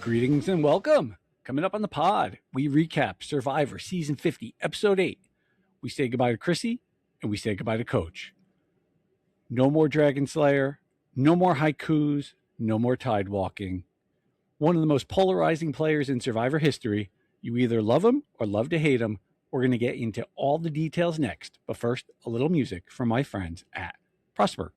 Greetings and welcome. Coming up on the pod, we recap Survivor Season 50, Episode 8. We say goodbye to Chrissy, and we say goodbye to Coach. No more Dragon Slayer, no more haikus, no more tide walking. One of the most polarizing players in Survivor history. You either love him or love to hate him. We're going to get into all the details next. But first, a little music from my friends at Prosper.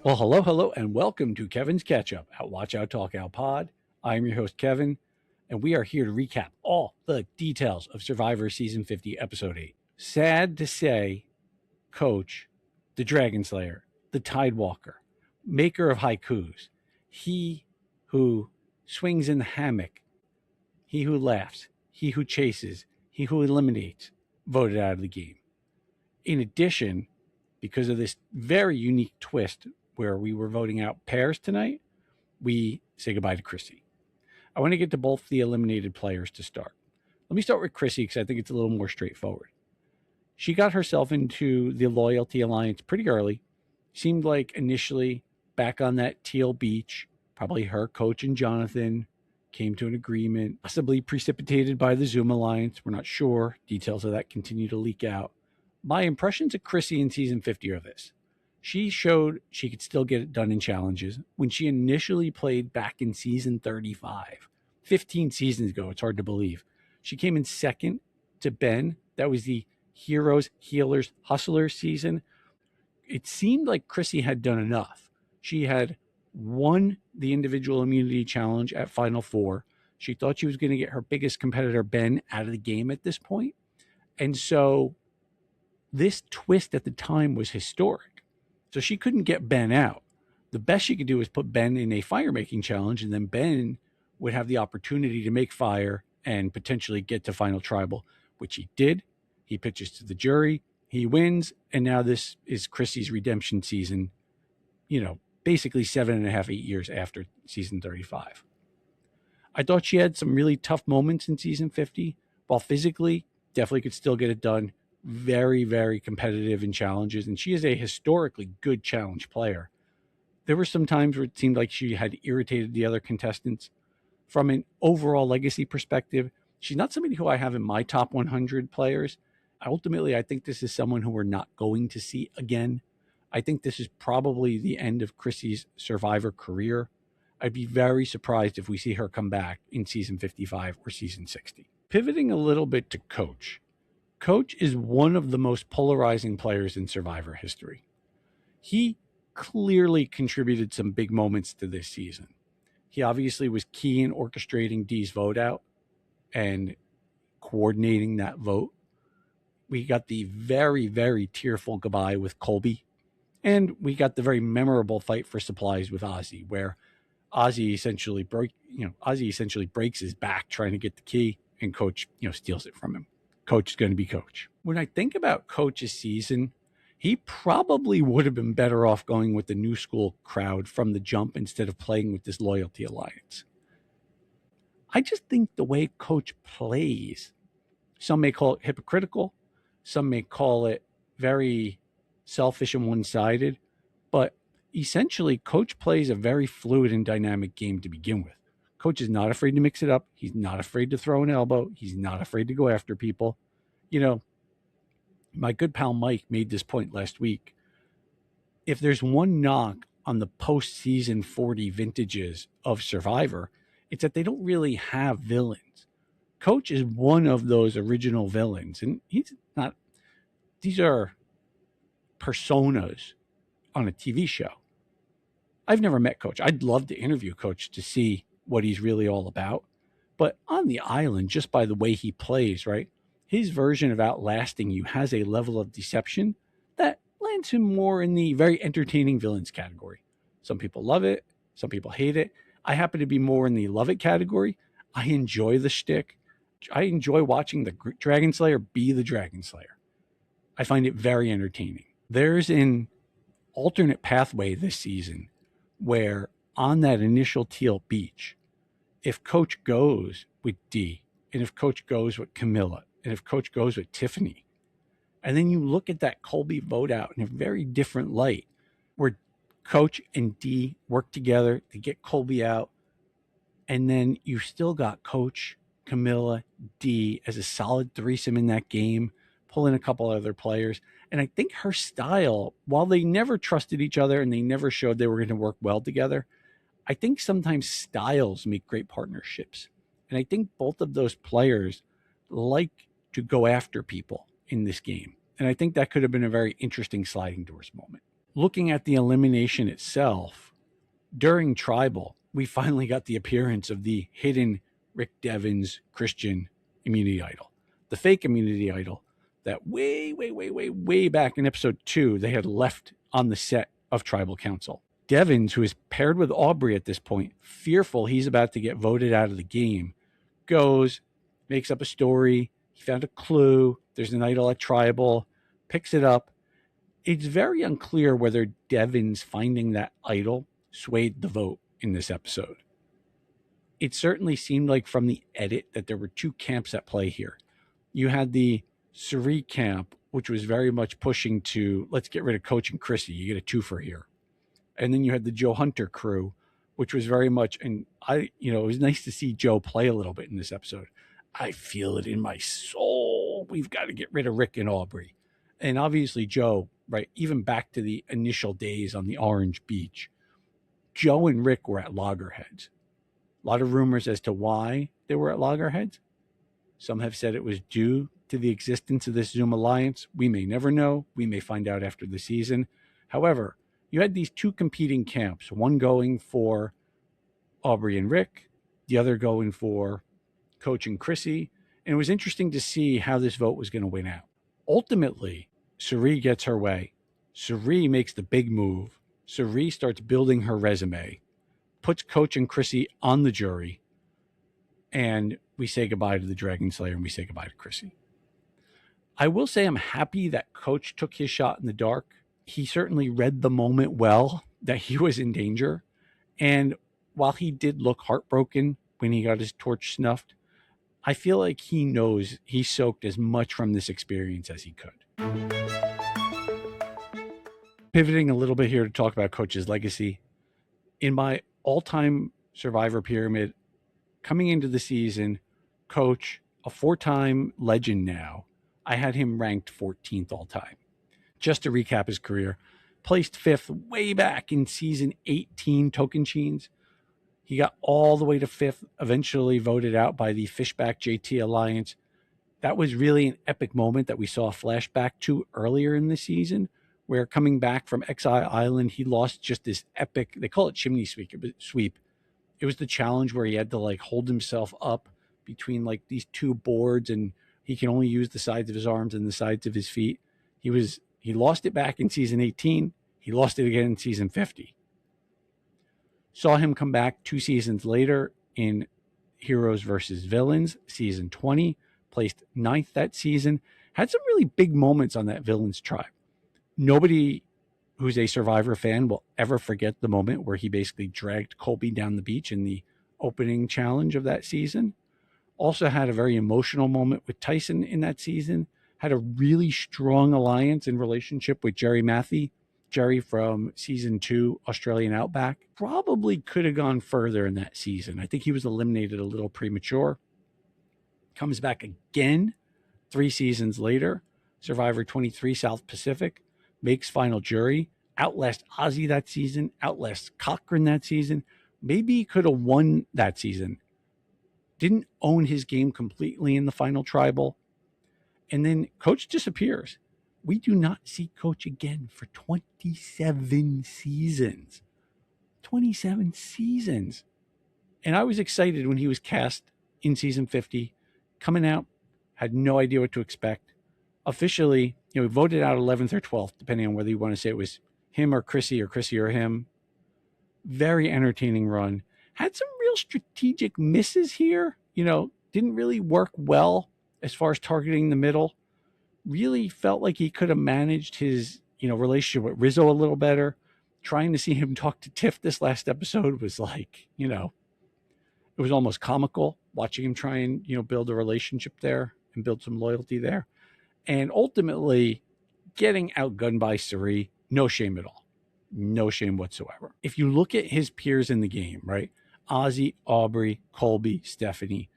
Well, hello, and welcome to Kevin's Catch-Up at Watch Out Talk Out Pod. I'm your host, Kevin, and we are here to recap all the details of Survivor Season 50, Episode 8. Sad to say, Coach, the Dragon Slayer, the Tidewalker, maker of haikus, he who swings in the hammock, he who laughs, he who chases, he who eliminates, voted out of the game. In addition, because of this very unique twist where we were voting out pairs tonight, we say goodbye to Chrissy. I want to get to both the eliminated players to start. Let me start with Chrissy because I think it's a little more straightforward. She got herself into the Loyalty Alliance pretty early. Seemed like initially back on that teal beach, probably her, Coach, and Jonathan came to an agreement, possibly precipitated by the Zoom Alliance. We're not sure. Details of that continue to leak out. My impressions of Chrissy in Season 50 are this. She showed she could still get it done in challenges when she initially played back in Season 35. 15 seasons ago, it's hard to believe. She came in second to Ben. That was the Heroes, Healers, Hustlers season. It seemed like Chrissy had done enough. She had won the individual immunity challenge at Final Four. She thought she was going to get her biggest competitor, Ben, out of the game at this point. And so this twist at the time was historic. So she couldn't get Ben out. The best she could do was put Ben in a fire-making challenge, and then Ben would have the opportunity to make fire and potentially get to Final Tribal, which he did. He pitches to the jury. He wins, and now this is Chrissy's redemption season, basically 7.5, 8 years after Season 35. I thought she had some really tough moments in Season 50, while physically definitely could still get it done. Very, very competitive in challenges, and she is a historically good challenge player. There were some times where it seemed like she had irritated the other contestants. From an overall legacy perspective, she's not somebody who I have in my top 100 players. Ultimately, I think this is someone who we're not going to see again. I think this is probably the end of Chrissy's Survivor career. I'd be very surprised if we see her come back in Season 55 or Season 60. Pivoting a little bit to Coach. Coach is one of the most polarizing players in Survivor history. He clearly contributed some big moments to this season. He obviously was key in orchestrating Dee's vote out and coordinating that vote. We got the very, very tearful goodbye with Colby, and we got the very memorable fight for supplies with Ozzy, where Ozzy essentially breaks his back trying to get the key, and Coach, steals it from him. Coach is going to be Coach. When I think about Coach's season, he probably would have been better off going with the new school crowd from the jump instead of playing with this Loyalty Alliance. I just think the way Coach plays, some may call it hypocritical, some may call it very selfish and one-sided, but essentially Coach plays a very fluid and dynamic game to begin with. Coach is not afraid to mix it up. He's not afraid to throw an elbow. He's not afraid to go after people. My good pal Mike made this point last week. If there's one knock on the post-season 40 vintages of Survivor, it's that they don't really have villains. Coach is one of those original villains, and these are personas on a TV show. I've never met Coach. I'd love to interview Coach to see what he's really all about. But on the island, just by the way he plays, right? His version of outlasting you has a level of deception that lands him more in the very entertaining villains category. Some people love it. Some people hate it. I happen to be more in the love it category. I enjoy the shtick. I enjoy watching the Dragon Slayer be the Dragon Slayer. I find it very entertaining. There's an alternate pathway this season where on that initial teal beach, if Coach goes with Dee and if Coach goes with Camilla, and if Coach goes with Tiffany. And then you look at that Colby vote out in a very different light, where Coach and D work together to get Colby out. And then you still got Coach, Camilla, D as a solid threesome in that game, pulling a couple other players. And I think her style, while they never trusted each other and they never showed they were going to work well together, I think sometimes styles make great partnerships. And I think both of those players like to go after people in this game. And I think that could have been a very interesting sliding doors moment. Looking at the elimination itself, during Tribal, we finally got the appearance of the hidden Rick Devens Christian immunity idol, the fake immunity idol that way back in episode 2, they had left on the set of Tribal Council. Devens, who is paired with Aubrey at this point, fearful he's about to get voted out of the game, goes, makes up a story. He found a clue. There's an idol at Tribal, picks it up. It's very unclear whether Devens finding that idol swayed the vote in this episode. It certainly seemed like from the edit that there were two camps at play here. You had the Cirie camp, which was very much pushing to, let's get rid of Coach and Chrissy. You get a twofer here. And then you had the Joe Hunter crew, which was very much, and it was nice to see Joe play a little bit in this episode. I feel it in my soul. We've got to get rid of Rick and Aubrey. And obviously Joe, right, even back to the initial days on the Orange Beach, Joe and Rick were at loggerheads. A lot of rumors as to why they were at loggerheads. Some have said it was due to the existence of this Zoom alliance. We may never know. We may find out after the season. However, you had these two competing camps, one going for Aubrey and Rick, the other going for Coach and Chrissy. And it was interesting to see how this vote was going to win out. Ultimately, Cirie gets her way. Cirie makes the big move. Cirie starts building her resume, puts Coach and Chrissy on the jury, and we say goodbye to the Dragon Slayer and we say goodbye to Chrissy. I will say I'm happy that Coach took his shot in the dark. He certainly read the moment well, that he was in danger. And while he did look heartbroken when he got his torch snuffed, I feel like he knows he soaked as much from this experience as he could. Pivoting a little bit here to talk about Coach's legacy. In my all-time Survivor pyramid, coming into the season, Coach, a 4-time legend now, I had him ranked 14th all-time. Just to recap his career, placed 5th way back in season 18 Tocantins. He got all the way to 5th, eventually voted out by the Fishback JT Alliance. That was really an epic moment that we saw a flashback to earlier in the season, where coming back from Exile Island, he lost just this epic, they call it chimney sweep. It was the challenge where he had to hold himself up between these two boards, and he can only use the sides of his arms and the sides of his feet. He lost it back in season 18. He lost it again in season 50. Saw him come back 2 seasons later in Heroes versus Villains, season 20, placed 9th that season. Had some really big moments on that Villains tribe. Nobody who's a Survivor fan will ever forget the moment where he basically dragged Colby down the beach in the opening challenge of that season. Also had a very emotional moment with Tyson in that season. Had a really strong alliance and relationship with Jerry Matthey. Jerry from season 2, Australian Outback. Probably could have gone further in that season. I think he was eliminated a little premature. Comes back again 3 seasons later. Survivor 23 South Pacific. Makes final jury. Outlasts Ozzy that season. Outlasts Cochran that season. Maybe he could have won that season. Didn't own his game completely in the final tribal. And then Coach disappears. We do not see Coach again for 27 seasons. 27 seasons. And I was excited when he was cast in season 50. Coming out, had no idea what to expect. Officially, we voted out 11th or 12th, depending on whether you want to say it was him or Chrissy or him. Very entertaining run. Had some real strategic misses here. Didn't really work well as far as targeting the middle. Really felt like he could have managed his, relationship with Rizzo a little better. Trying to see him talk to Tiff this last episode was it it was almost comical watching him try and, build a relationship there and build some loyalty there. And ultimately getting outgunned by Cirie, no shame at all. No shame whatsoever. If you look at his peers in the game, right? Ozzy, Aubrey, Colby, Stephanie,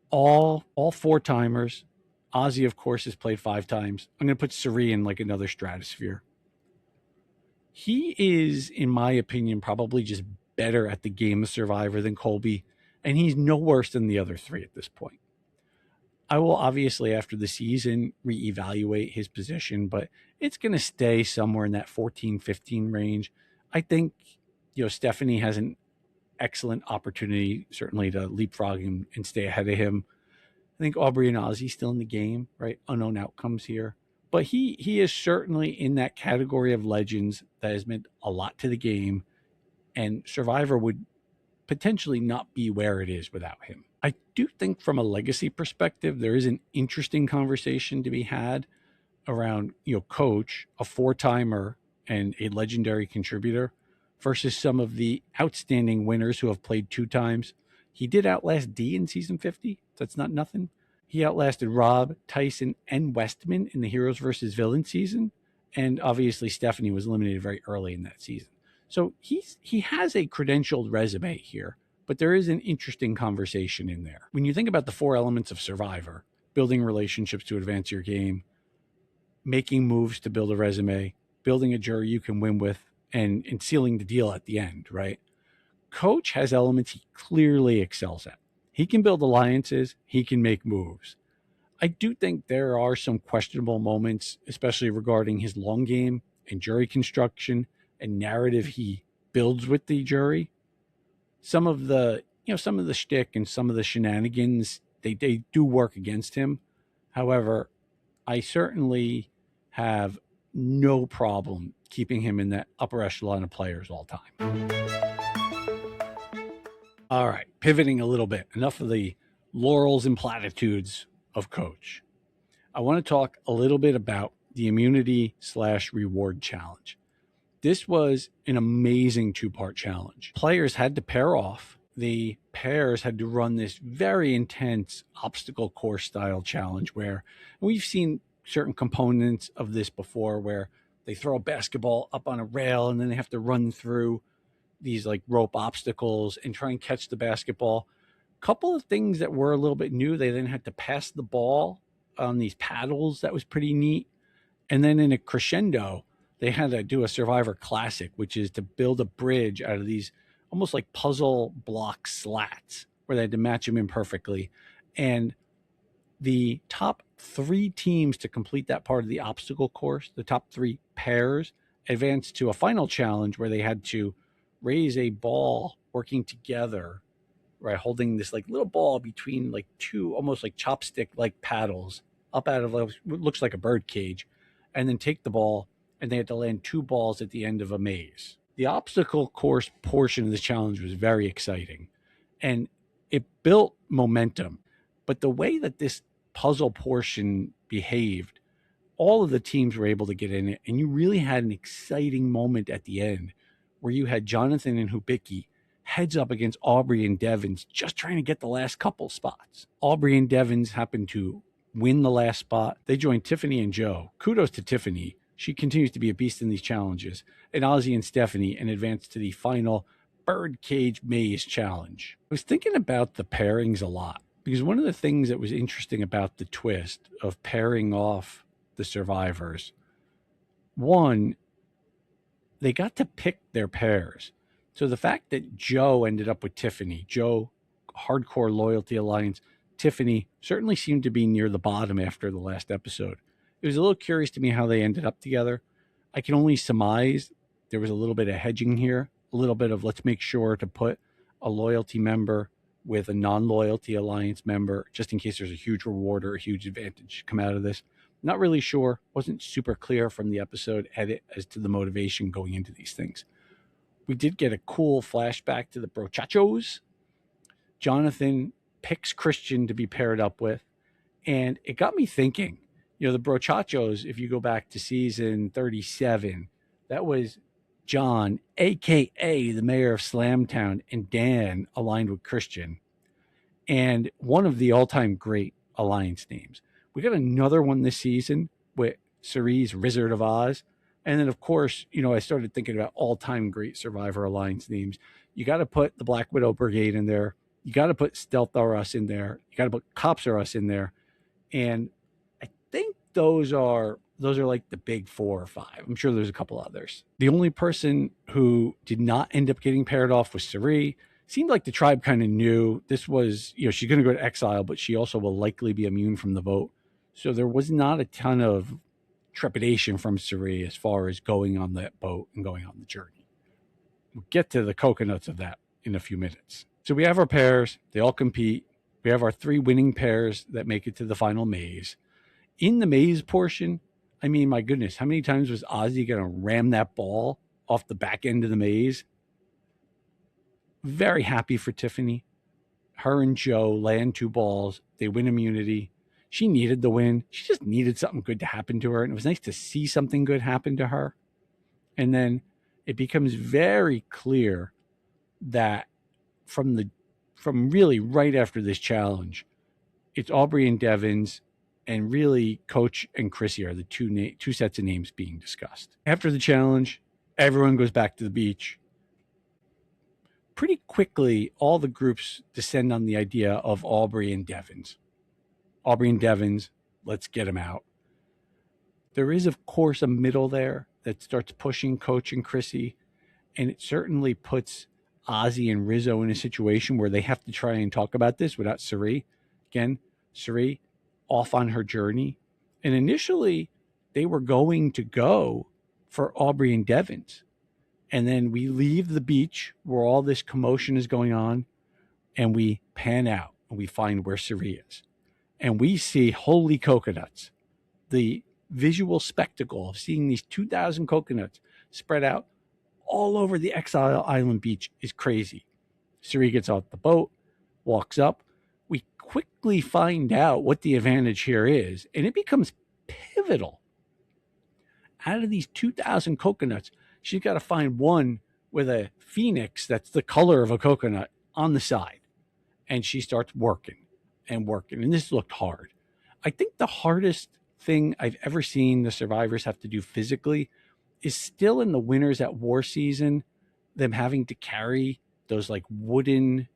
all four-timers. Ozzy, of course, has played 5 times. I'm going to put Cirie in like another stratosphere. He is, in my opinion, probably just better at the game of Survivor than Colby, and he's no worse than the other 3 at this point. I will obviously, after the season, reevaluate his position, but it's going to stay somewhere in that 14-15 range. I think, Stephanie has an excellent opportunity, certainly, to leapfrog him and stay ahead of him. I think Aubrey and Ozzy still in the game, right? Unknown outcomes here. But he is certainly in that category of legends that has meant a lot to the game, and Survivor would potentially not be where it is without him. I do think from a legacy perspective, there is an interesting conversation to be had around, Coach, a 4-timer and a legendary contributor, versus some of the outstanding winners who have played 2 times. He did outlast D in season 50. That's not nothing. He outlasted Rob, Tyson, and Westman in the Heroes versus Villains season. And obviously Stephanie was eliminated very early in that season. So he has a credentialed resume here, but there is an interesting conversation in there. When you think about the 4 elements of Survivor, building relationships to advance your game, making moves to build a resume, building a jury you can win with, and sealing the deal at the end, right? Coach has elements he clearly excels at. He can build alliances. He can make moves. I do think there are some questionable moments, especially regarding his long game and jury construction and narrative he builds with the jury. Some of the shtick and some of the shenanigans, they do work against him. However, I certainly have no problem keeping him in that upper echelon of players all time. All right, pivoting a little bit. Enough of the laurels and platitudes of Coach. I want to talk a little bit about the immunity/reward challenge. This was an amazing 2-part challenge. Players had to pair off. The pairs had to run this very intense obstacle course style challenge where we've seen certain components of this before, where they throw a basketball up on a rail and then they have to run through these like rope obstacles and try and catch the basketball. Couple of things that were a little bit new. They then had to pass the ball on these paddles. That was pretty neat. And then in a crescendo, they had to do a Survivor classic, which is to build a bridge out of these almost like puzzle block slats where they had to match them in perfectly. And the top 3 teams to complete that part of the obstacle course, the top 3 pairs, advanced to a final challenge where they had to raise a ball working together, right, holding this like little ball between like 2 almost like chopstick like paddles up out of what looks like a bird cage, and then take the ball, and they had to land 2 balls at the end of a maze. The obstacle course portion of the challenge was very exciting, and it built momentum. But the way that this puzzle portion behaved, all of the teams were able to get in it, and you really had an exciting moment at the end where you had Jonathan and Hubicki heads up against Aubrey and Devins, just trying to get the last couple spots. Aubrey and Devins happened to win the last spot. They joined Tiffany and Joe. Kudos to Tiffany. She continues to be a beast in these challenges. And Ozzy and Stephanie, and advanced to the final birdcage maze challenge. I was thinking about the pairings a lot, because one of the things that was interesting about the twist of pairing off the survivors, one, they got to pick their pairs. So the fact that Joe ended up with Tiffany, Joe, hardcore loyalty alliance, Tiffany certainly seemed to be near the bottom after the last episode. It was a little curious to me how they ended up together. I can only surmise there was a little bit of hedging here, a little bit of let's make sure to put a loyalty member with a non-loyalty alliance member, just in case there's a huge reward or a huge advantage come out of this. Not really sure. Wasn't super clear from the episode edit as to the motivation going into these things. We did get a cool flashback to the Brochachos. Jonathan picks Christian to be paired up with. And it got me thinking, the Brochachos, if you go back to season 37, that was John, a.k.a. the mayor of Slamtown, and Dan aligned with Christian. and one of the all-time great alliance names. We got another one this season with Cirie's Wizard of Oz. And then, of course, I started thinking about all-time great Survivor Alliance names. You got to put the Black Widow Brigade in there. You got to put Stealth R Us in there. You got to put Cops R Us in there. And I think those are like the big 4 or 5. I'm sure there's a couple others. The only person who did not end up getting paired off was Cirie. Seemed like the tribe kind of knew this was, she's going to go to exile, but she also will likely be immune from the vote. So there was not a ton of trepidation from Cirie as far as going on that boat and going on the journey. We'll get to the coconuts of that in a few minutes. So we have our pairs. They all compete. We have our 3 winning pairs that make it to the final maze. In the maze portion, I mean, my goodness, how many times was Ozzy going to ram that ball off the back end of the maze? Very happy for Tiffany. Her and Joe land 2 balls. They win immunity. She needed the win. She just needed something good to happen to her. And it was nice to see something good happen to her. And then it becomes very clear that from really right after this challenge, it's Aubrey and Devins, and really Coach and Chrissy are the two sets of names being discussed. After the challenge, everyone goes back to the beach. Pretty quickly, all the groups descend on the idea of Aubrey and Devins. Aubrey and Devins, let's get them out. There is, of course, a middle there that starts pushing Coach and Chrissy, and it certainly puts Ozzy and Rizzo in a situation where they have to try and talk about this without Cirie. Again, Cirie off on her journey. And initially, they were going to go for Aubrey and Devins. And then we leave the beach where all this commotion is going on, and we pan out and we find where Cirie is. And we see holy coconuts. The visual spectacle of seeing these 2,000 coconuts spread out all over the Exile Island beach is crazy. Cirie gets off the boat, walks up. We quickly find out what the advantage here is, and it becomes pivotal. Out of these 2,000 coconuts, she's got to find one with a phoenix that's the color of a coconut on the side. And she starts working and working. And this looked hard. I think the hardest thing I've ever seen the survivors have to do physically is still in the Winners at War season, them having to carry those like wooden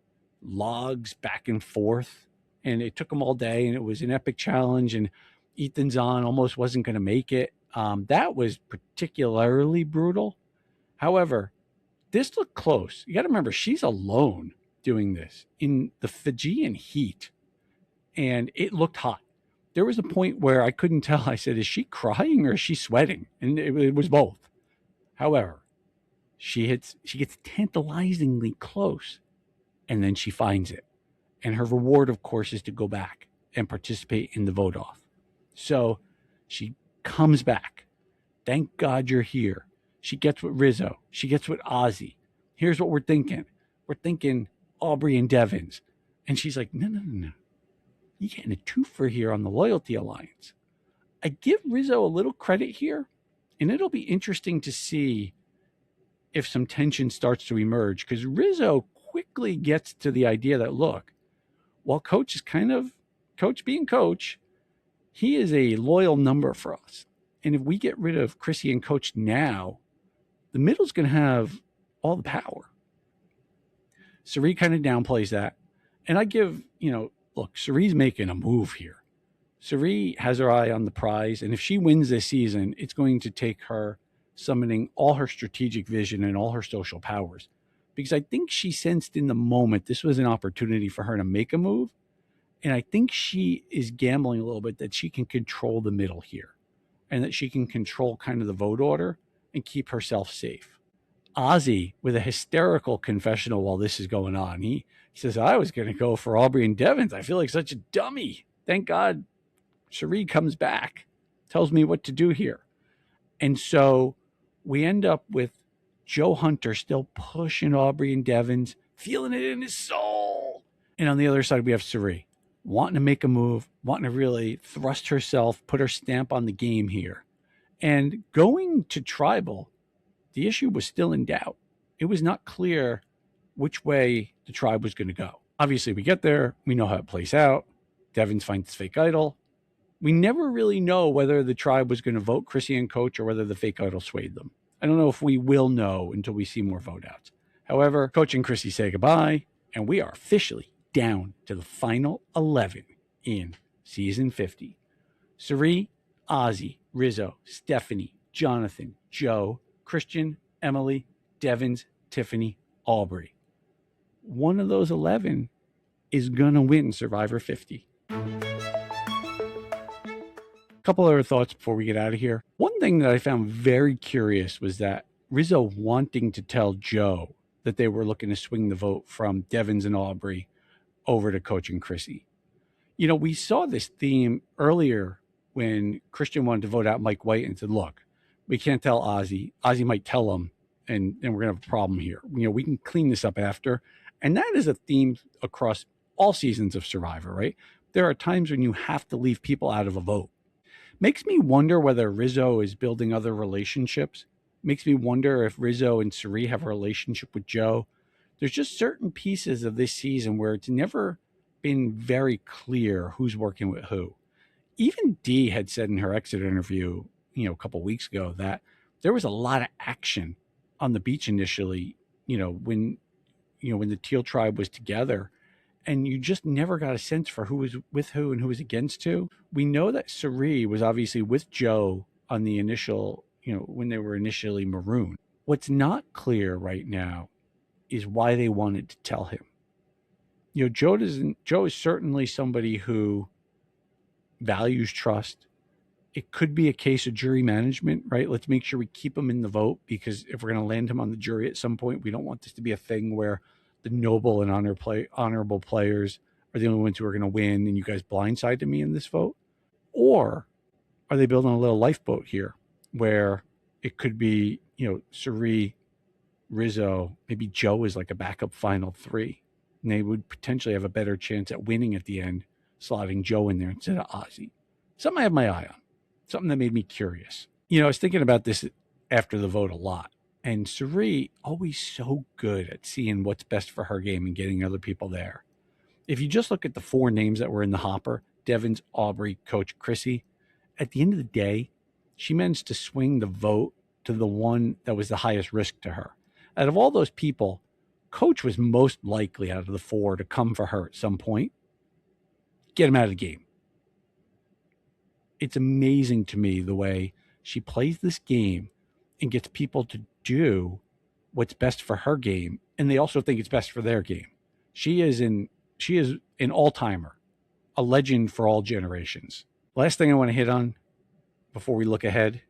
logs back and forth. And it took them all day, and it was an epic challenge, and Ethan Zahn almost wasn't going to make it. That was particularly brutal. However, this looked close. You got to remember, she's alone doing this in the Fijian heat, and it looked hot. There was a point where I couldn't tell. I said, is she crying or is she sweating? And it was both. However, she gets tantalizingly close, and then she finds it. And her reward, of course, is to go back and participate in the vote off. So she comes back. Thank God you're here. She gets with Rizzo. She gets with Ozzy. Here's what we're thinking. We're thinking Aubrey and Devins. And she's like, no. You're getting a twofer here on the Loyalty Alliance. I give Rizzo a little credit here, and it'll be interesting to see if some tension starts to emerge, because Rizzo quickly gets to the idea that, look, while Coach is Coach being Coach, he is a loyal number for us. And if we get rid of Chrissy and Coach now, the middle's going to have all the power. Cirie kind of downplays that. And I give, look, Cirie's making a move here. Cirie has her eye on the prize. And if she wins this season, it's going to take her summoning all her strategic vision and all her social powers. Because I think she sensed in the moment this was an opportunity for her to make a move. And I think she is gambling a little bit that she can control the middle here, and that she can control kind of the vote order and keep herself safe. Ozzy, with a hysterical confessional while this is going on, he says, I was going to go for Aubrey and Devins. I feel like such a dummy. Thank God Cirie comes back, tells me what to do here. And so we end up with Joe Hunter still pushing Aubrey and Devins, feeling it in his soul. And on the other side, we have Cirie wanting to make a move, wanting to really thrust herself, put her stamp on the game here. And going to tribal, the issue was still in doubt. It was not clear which way the tribe was going to go. Obviously, we get there. We know how it plays out. Devins finds his fake idol. We never really know whether the tribe was going to vote Chrissy and Coach or whether the fake idol swayed them. I don't know if we will know until we see more vote outs. However, Coach and Chrissy say goodbye, and we are officially down to the final 11 in season 50. Cirie, Ozzy, Rizzo, Stephanie, Jonathan, Joe, Christian, Emily, Devins, Tiffany, Aubrey. One of those 11 is going to win Survivor 50. Couple other thoughts before we get out of here. One thing that I found very curious was that Rizzo wanting to tell Joe that they were looking to swing the vote from Devins and Aubrey over to Coach and Chrissy. You know, we saw this theme earlier when Christian wanted to vote out Mike White and said, look, we can't tell Ozzy. Ozzy might tell him, and we're going to have a problem here. You know, we can clean this up after. And that is a theme across all seasons of Survivor, right? There are times when you have to leave people out of a vote. Makes me wonder whether Rizzo is building other relationships. Makes me wonder if Rizzo and Cirie have a relationship with Joe. There's just certain pieces of this season where it's never been very clear who's working with who. Even Dee had said in her exit interview, a couple of weeks ago that there was a lot of action on the beach initially, when the Teal tribe was together. And you just never got a sense for who was with who and who was against who. We know that Cirie was obviously with Joe on the initial, when they were initially marooned. What's not clear right now is why they wanted to tell him. Joe is certainly somebody who values trust. It could be a case of jury management, right? Let's make sure we keep him in the vote, because if we're going to land him on the jury at some point, we don't want this to be a thing where the noble and honorable players are the only ones who are going to win, and you guys blindsided me in this vote? Or are they building a little lifeboat here where it could be, Cirie, Rizzo, maybe Joe is like a backup final three, and they would potentially have a better chance at winning at the end, slotting Joe in there instead of Ozzy. Something I have my eye on, something that made me curious. I was thinking about this after the vote a lot. And Cirie, always so good at seeing what's best for her game and getting other people there. If you just look at the four names that were in the hopper, Devins, Aubrey, Coach, Chrissy, at the end of the day, she managed to swing the vote to the one that was the highest risk to her. Out of all those people, Coach was most likely out of the four to come for her at some point. Get him out of the game. It's amazing to me the way she plays this game and gets people to do what's best for her game, and they also think it's best for their game. She is an all-timer, a legend for all generations. Last thing I want to hit on before we look ahead,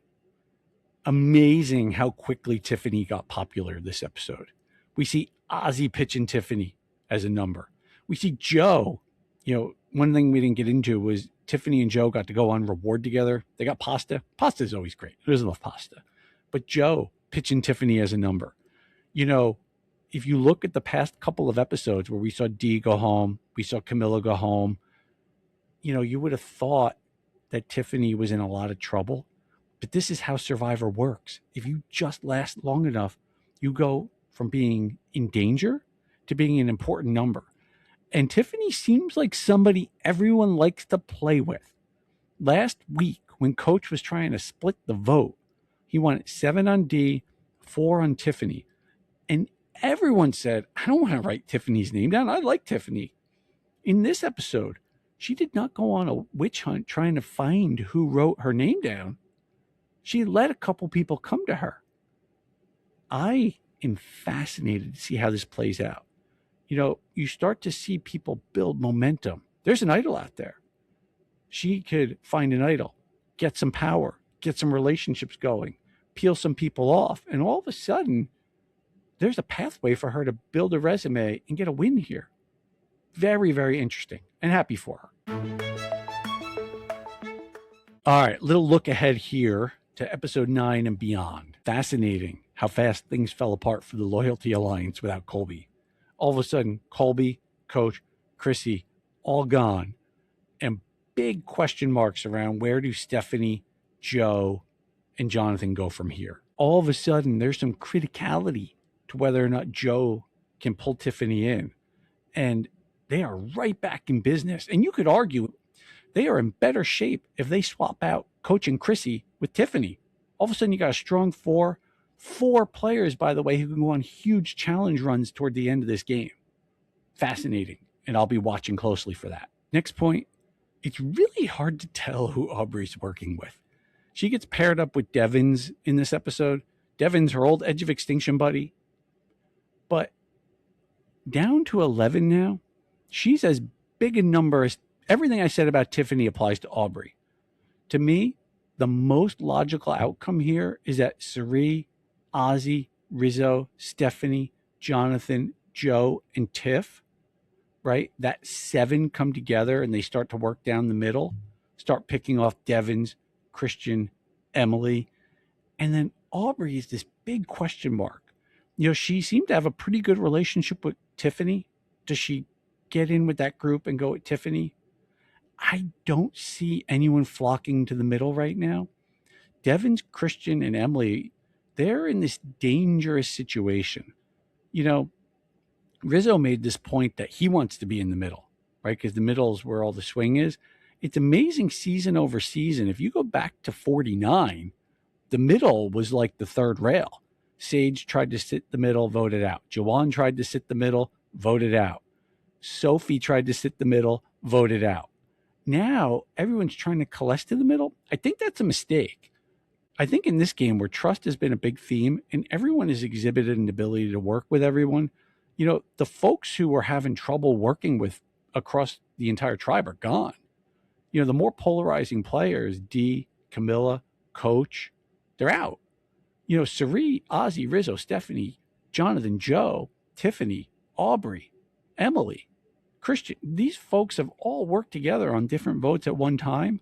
amazing how quickly Tiffany got popular this episode. We see Ozzy pitching Tiffany as a number. We see Joe, one thing we didn't get into was Tiffany and Joe got to go on reward together. They got pasta. Pasta is always great. Who doesn't love pasta? But Joe pitching Tiffany as a number. If you look at the past couple of episodes where we saw Dee go home, we saw Camilla go home, you would have thought that Tiffany was in a lot of trouble. But this is how Survivor works. If you just last long enough, you go from being in danger to being an important number. And Tiffany seems like somebody everyone likes to play with. Last week, when Coach was trying to split the vote, he wanted 7 on Dee, 4 on Tiffany. And everyone said, I don't want to write Tiffany's name down. I like Tiffany. In this episode, she did not go on a witch hunt trying to find who wrote her name down. She let a couple people come to her. I am fascinated to see how this plays out. You start to see people build momentum. There's an idol out there. She could find an idol, get some power, get some relationships going, peel some people off, and all of a sudden, there's a pathway for her to build a resume and get a win here. Very, very interesting, and happy for her. All right, little look ahead here to episode 9 and beyond. Fascinating how fast things fell apart for the Loyalty Alliance without Colby. All of a sudden, Colby, Coach, Chrissy, all gone. And big question marks around where do Stephanie, Joe, and Jonathan go from here. All of a sudden, there's some criticality to whether or not Joe can pull Tiffany in. And they are right back in business. And you could argue they are in better shape if they swap out Coach and Chrissy with Tiffany. All of a sudden, you got a strong four players, by the way, who can go on huge challenge runs toward the end of this game. Fascinating. And I'll be watching closely for that. Next point, it's really hard to tell who Aubrey's working with. She gets paired up with Devins in this episode. Devins, her old Edge of Extinction buddy. But down to 11 now, she's as big a number as everything I said about Tiffany applies to Aubrey. To me, the most logical outcome here is that Cirie, Ozzy, Rizzo, Stephanie, Jonathan, Joe, and Tiff, right? That 7 come together and they start to work down the middle, start picking off Devins, Christian, Emily. And then Aubrey is this big question mark. You know, she seemed to have a pretty good relationship with Tiffany. Does she get in with that group and go with Tiffany? I don't see anyone flocking to the middle right now. Devins, Christian, and Emily, they're in this dangerous situation. You know, Rizzo made this point that he wants to be in the middle, right? Because the middle is where all the swing is. It's amazing season over season. If you go back to 49, the middle was like the third rail. Sage tried to sit the middle, voted out. Joanne tried to sit the middle, voted out. Sophie tried to sit the middle, voted out. Now everyone's trying to coalesce to the middle. I think that's a mistake. I think in this game where trust has been a big theme and everyone has exhibited an ability to work with everyone, you know, the folks who were having trouble working with across the entire tribe are gone. You know, the more polarizing players, Dee, Camilla, Coach, they're out. You know, Cirie, Ozzy, Rizzo, Stephanie, Jonathan, Joe, Tiffany, Aubrey, Emily, Christian, these folks have all worked together on different votes at one time.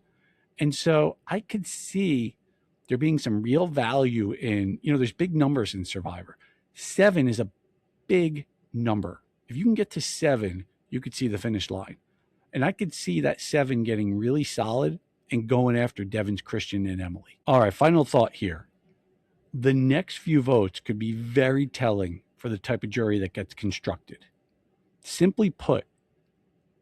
And so I could see there being some real value in, you know, there's big numbers in Survivor. 7 is a big number. If you can get to 7, you could see the finish line. And I could see that 7 getting really solid and going after Devins, Christian, and Emily. All right, final thought here. The next few votes could be very telling for the type of jury that gets constructed. Simply put,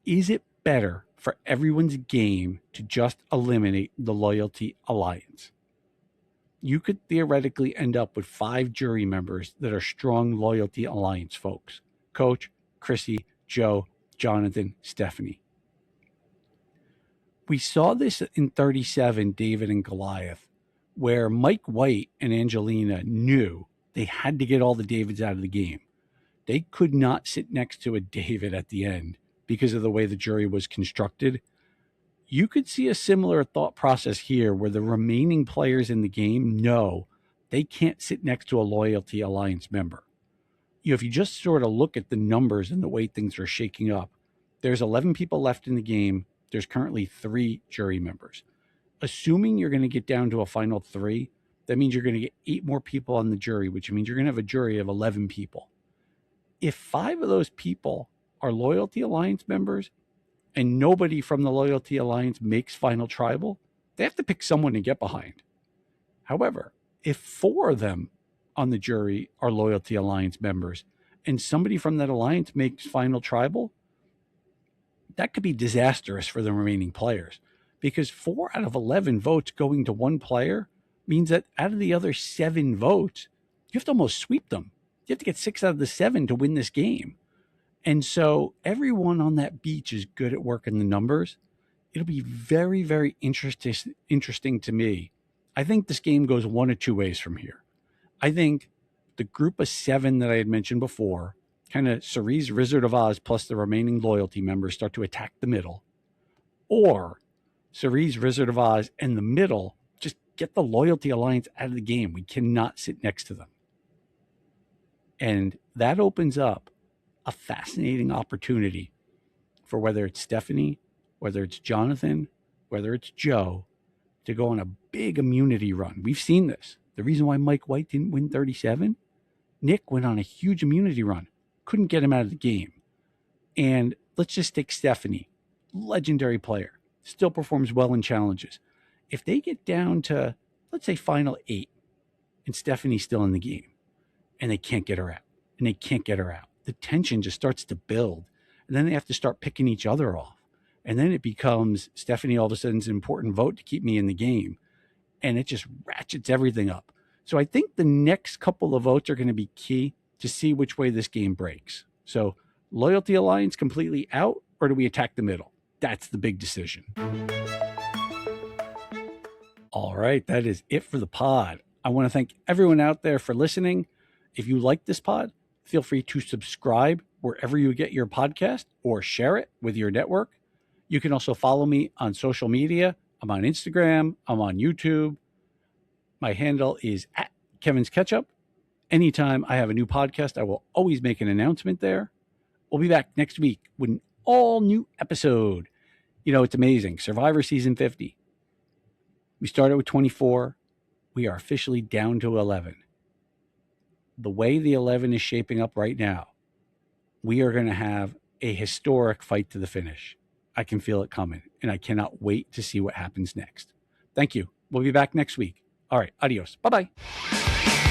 is it better for everyone's game to just eliminate the loyalty alliance? You could theoretically end up with 5 jury members that are strong loyalty alliance folks. Coach, Chrissy, Joe, Jonathan, Stephanie. We saw this in 37, David and Goliath, where Mike White and Angelina knew they had to get all the Davids out of the game. They could not sit next to a David at the end because of the way the jury was constructed. You could see a similar thought process here where the remaining players in the game know they can't sit next to a loyalty alliance member. You know, if you just sort of look at the numbers and the way things are shaking up, there's 11 people left in the game. There's currently 3 jury members. Assuming you're going to get down to a final 3, that means you're going to get 8 more people on the jury, which means you're going to have a jury of 11 people. If 5 of those people are loyalty alliance members and nobody from the loyalty alliance makes final tribal, they have to pick someone to get behind. However, if 4 of them on the jury are loyalty alliance members and somebody from that alliance makes final tribal, that could be disastrous for the remaining players, because 4 out of 11 votes going to one player means that out of the other 7 votes, you have to almost sweep them. You have to get 6 out of the 7 to win this game. And so everyone on that beach is good at working the numbers. It'll be very, very interesting to me. I think this game goes one of 2 ways from here. I think the group of 7 that I had mentioned before, kind of Cirie's Wizard of Oz plus the remaining loyalty members, start to attack the middle. Or Cirie's Wizard of Oz and the middle just get the loyalty alliance out of the game. We cannot sit next to them. And that opens up a fascinating opportunity for whether it's Stephanie, whether it's Jonathan, whether it's Joe, to go on a big immunity run. We've seen this. The reason why Mike White didn't win 37, Nick went on a huge immunity run. Couldn't get him out of the game. And let's just take Stephanie, legendary player, still performs well in challenges. If they get down to, let's say, final 8, and Stephanie's still in the game, and they can't get her out, the tension just starts to build. And then they have to start picking each other off. And then it becomes Stephanie all of a sudden's an important vote to keep me in the game. And it just ratchets everything up. So I think the next couple of votes are going to be key to see which way this game breaks. So Loyalty Alliance completely out, or do we attack the middle? That's the big decision. All right, that is it for the pod. I want to thank everyone out there for listening. If you like this pod, feel free to subscribe wherever you get your podcast or share it with your network. You can also follow me on social media. I'm on Instagram. I'm on YouTube. My handle is @Kevin'sKetchup. Anytime I have a new podcast, I will always make an announcement there. We'll be back next week with an all new episode. You know, it's amazing. Survivor Season 50. We started with 24. We are officially down to 11. The way the 11 is shaping up right now, we are going to have a historic fight to the finish. I can feel it coming, and I cannot wait to see what happens next. Thank you. We'll be back next week. All right. Adios. Bye-bye.